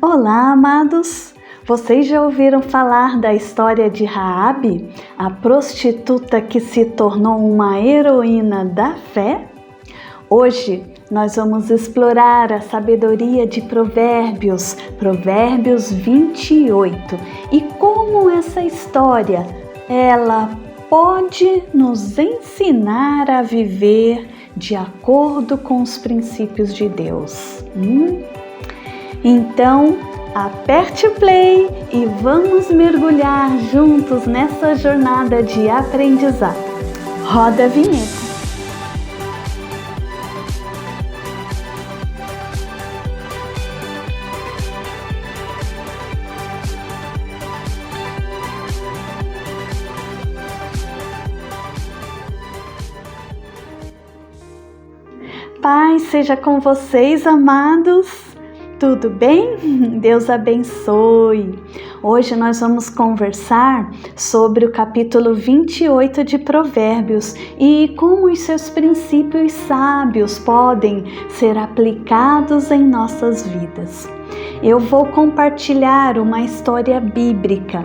Olá, amados! Vocês já ouviram falar da história de Raabe, a prostituta que se tornou uma heroína da fé? Hoje nós vamos explorar a sabedoria de Provérbios 28, e como essa história ela pode nos ensinar a viver de acordo com os princípios de Deus. Então, aperte o play e vamos mergulhar juntos nessa jornada de aprendizado. Roda a vinheta. Paz seja com vocês, amados. Tudo bem? Deus abençoe! Hoje nós vamos conversar sobre o capítulo 28 de Provérbios e como os seus princípios sábios podem ser aplicados em nossas vidas. Eu vou compartilhar uma história bíblica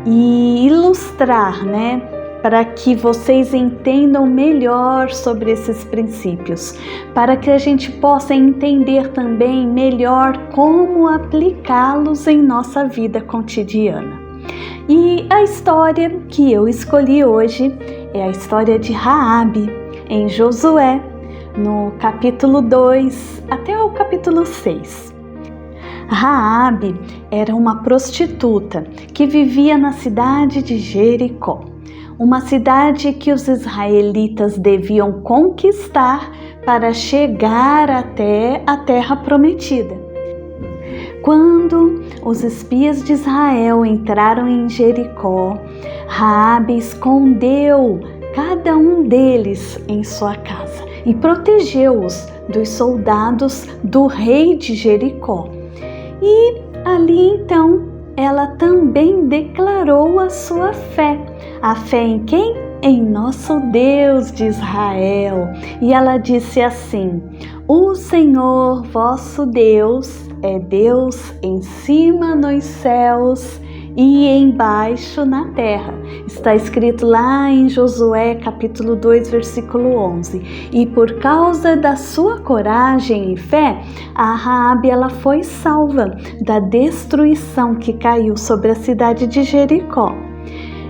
e ilustrar, para que vocês entendam melhor sobre esses princípios, para que a gente possa entender também melhor como aplicá-los em nossa vida cotidiana. E a história que eu escolhi hoje é a história de Raabe, em Josué, no capítulo 2 até o capítulo 6. Raabe era uma prostituta que vivia na cidade de Jericó, uma cidade que os israelitas deviam conquistar para chegar até a terra prometida. Quando os espias de Israel entraram em Jericó, Raabe escondeu cada um deles em sua casa e protegeu-os dos soldados do rei de Jericó. E ali então ela também declarou a sua fé. A fé em quem? Em nosso Deus de Israel. E ela disse assim: o Senhor vosso Deus é Deus em cima nos céus e embaixo na terra. Está escrito lá em Josué capítulo 2, versículo 11. E por causa da sua coragem e fé, a Raabe ela foi salva da destruição que caiu sobre a cidade de Jericó.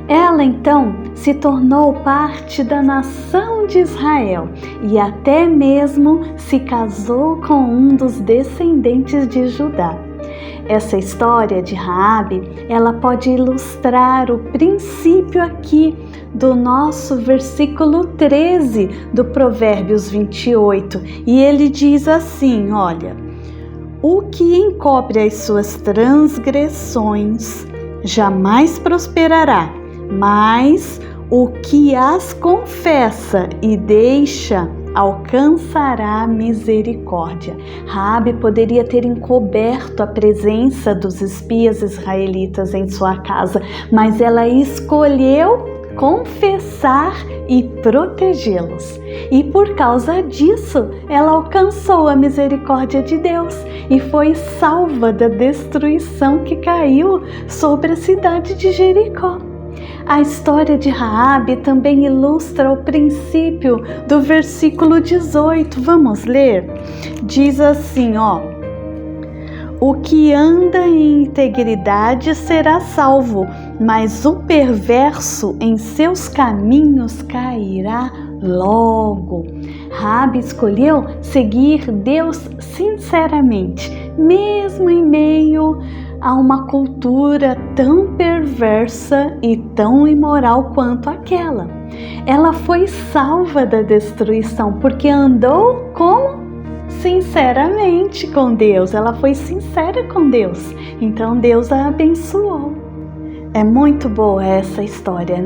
Ela então se tornou parte da nação de Israel e até mesmo se casou com um dos descendentes de Judá. Essa história de Raabe, ela pode ilustrar o princípio aqui do nosso versículo 13 do Provérbios 28. E ele diz assim, olha: o que encobre as suas transgressões jamais prosperará, mas o que as confessa e deixa alcançará misericórdia. Raabe poderia ter encoberto a presença dos espias israelitas em sua casa, mas ela escolheu confessar e protegê-los. E por causa disso, ela alcançou a misericórdia de Deus e foi salva da destruição que caiu sobre a cidade de Jericó. A história de Raabe também ilustra o princípio do versículo 18. Vamos ler? Diz assim, o que anda em integridade será salvo, mas o perverso em seus caminhos cairá logo. Raabe escolheu seguir Deus sinceramente, mesmo em meio a uma cultura tão perversa e tão imoral quanto aquela. Ela foi salva da destruição porque andou sinceramente com Deus. Ela foi sincera com Deus. Então Deus a abençoou. É muito boa essa história,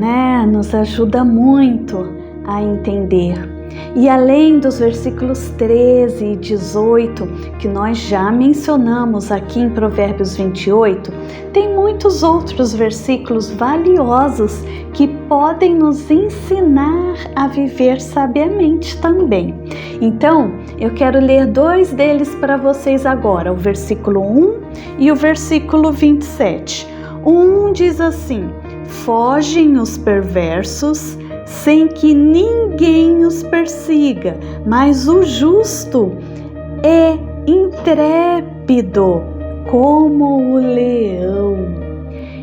Nos ajuda muito a entender. E além dos versículos 13 e 18, que nós já mencionamos aqui em Provérbios 28, tem muitos outros versículos valiosos que podem nos ensinar a viver sabiamente também. Então, eu quero ler 2 deles para vocês agora, o versículo 1 e o versículo 27. O 1 diz assim: fogem os perversos sem que ninguém os persiga, mas o justo é intrépido como o leão.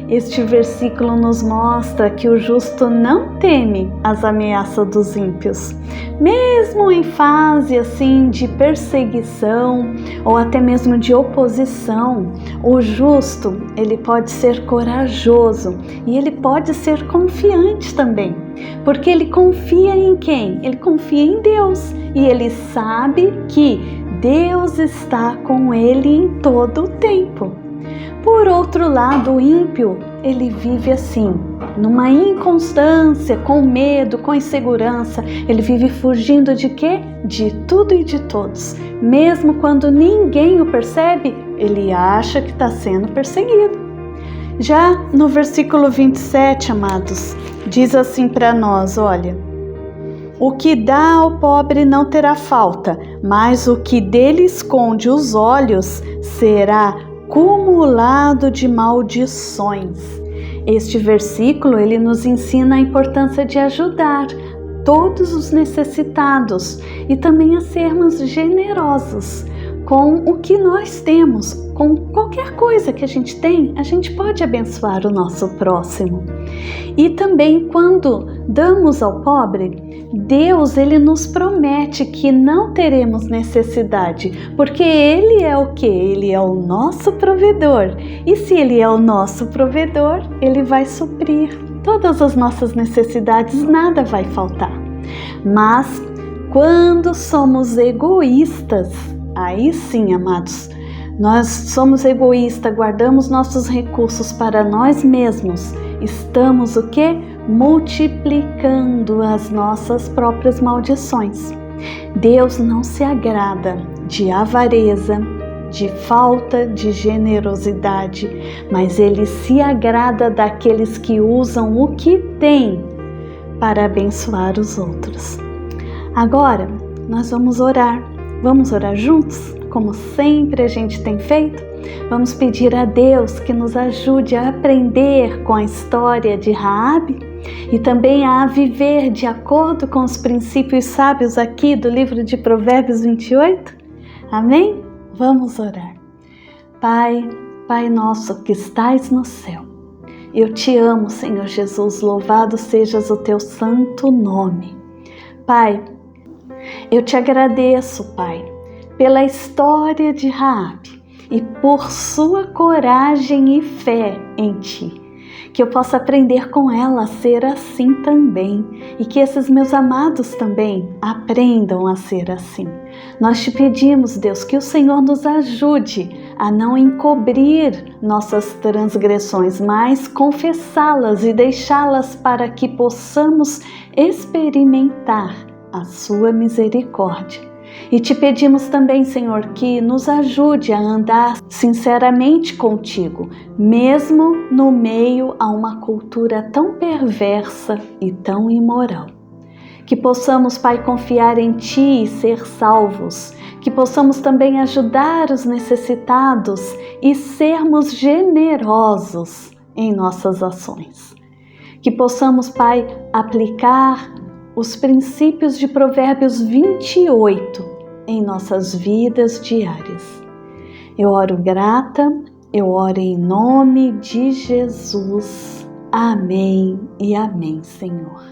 Este versículo nos mostra que o justo não teme as ameaças dos ímpios. Mesmo em fase assim de perseguição ou até mesmo de oposição, o justo, ele pode ser corajoso e ele pode ser confiante também. Porque ele confia em quem? Ele confia em Deus e ele sabe que Deus está com ele em todo o tempo. Por outro lado, o ímpio, ele vive assim, numa inconstância, com medo, com insegurança. Ele vive fugindo de quê? De tudo e de todos. Mesmo quando ninguém o percebe, ele acha que está sendo perseguido. Já no versículo 27, amados, diz assim para nós, olha: o que dá ao pobre não terá falta, mas o que dele esconde os olhos será cumulado de maldições. Este versículo, ele nos ensina a importância de ajudar todos os necessitados e também a sermos generosos com o que nós temos, com qualquer coisa que a gente tem, a gente pode abençoar o nosso próximo. E também quando damos ao pobre, Deus, ele nos promete que não teremos necessidade, porque ele é o quê? Ele é o nosso provedor. E se ele é o nosso provedor, ele vai suprir todas as nossas necessidades, nada vai faltar. Mas quando somos egoístas, aí sim, amados, nós somos egoístas, guardamos nossos recursos para nós mesmos, estamos o quê? Multiplicando as nossas próprias maldições. Deus não se agrada de avareza, de falta de generosidade, mas Ele se agrada daqueles que usam o que têm para abençoar os outros. Agora, nós vamos orar. Vamos orar juntos, como sempre a gente tem feito? Vamos pedir a Deus que nos ajude a aprender com a história de Raabe e também a viver de acordo com os princípios sábios aqui do livro de Provérbios 28? Amém? Vamos orar. Pai, Pai nosso que estais no céu, eu te amo, Senhor Jesus, louvado sejas o teu santo nome. Pai, eu te agradeço, Pai, pela história de Raabe e por sua coragem e fé em Ti. Que eu possa aprender com ela a ser assim também e que esses meus amados também aprendam a ser assim. Nós te pedimos, Deus, que o Senhor nos ajude a não encobrir nossas transgressões, mas confessá-las e deixá-las para que possamos experimentar a sua misericórdia. E te pedimos também, Senhor, que nos ajude a andar sinceramente contigo, mesmo no meio a uma cultura tão perversa e tão imoral. Que possamos, Pai, confiar em Ti e ser salvos, que possamos também ajudar os necessitados e sermos generosos em nossas ações. Que possamos, Pai, aplicar os princípios de Provérbios 28 em nossas vidas diárias. Eu oro grata, eu oro em nome de Jesus. Amém e amém, Senhor.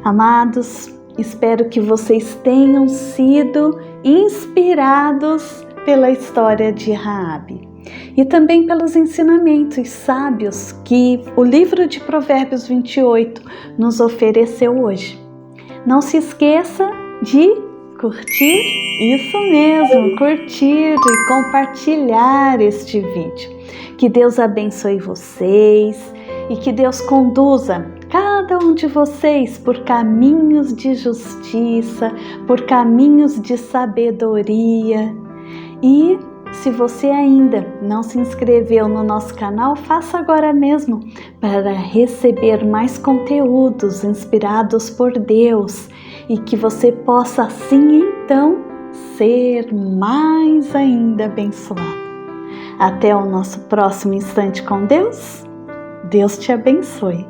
Amados, espero que vocês tenham sido inspirados pela história de Raabe e também pelos ensinamentos sábios que o livro de Provérbios 28 nos ofereceu hoje. Não se esqueça de curtir, isso mesmo, curtir e compartilhar este vídeo. Que Deus abençoe vocês e que Deus conduza cada um de vocês por caminhos de justiça, por caminhos de sabedoria. E se você ainda não se inscreveu no nosso canal, faça agora mesmo para receber mais conteúdos inspirados por Deus e que você possa assim então ser mais ainda abençoado. Até o nosso próximo instante com Deus. Deus te abençoe.